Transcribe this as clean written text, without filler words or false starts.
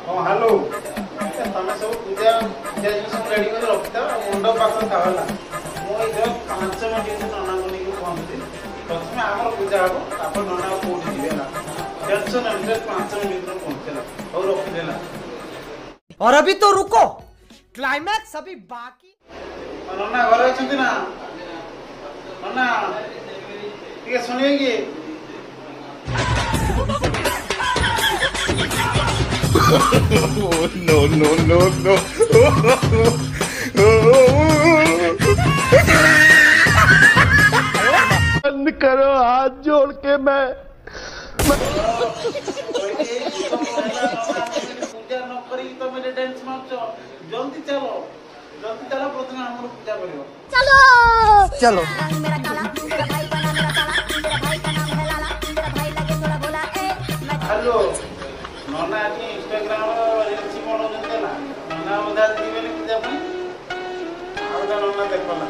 हाँ हेलो तमें सब पूजा पूजा जिन सब रेडी कर रखता मंडप पास था है मुझे 5 मिनट नना को नहीं पहुँचे प्रथम आम पूजा हम तापर नना कौटी जी है टेंशन 5 मिनट पहुँचेगा और रखिदेला। और अभी तो रुको, क्लाइमैक्स अभी बाकी। नना घर अच्छे ना नना टे शुणे कि no, no, no, no. बंद करो हाथ जोड़ के मैं पूजा न करी तो मेरे डांस मारछ जल्दी चलो प्रथम हमर पूजा करियो चलो चलो। मेरा काला तेरा भाई बना मेरा काला तेरा भाई का नाम है लाला तेरा भाई लगे थोड़ा बोला ए हेलो नना आज इंस्टाग्राम रील्स बनाउछन ना नना बधा दिबेनी पूजा ପାଇଁ आउडा नना देखला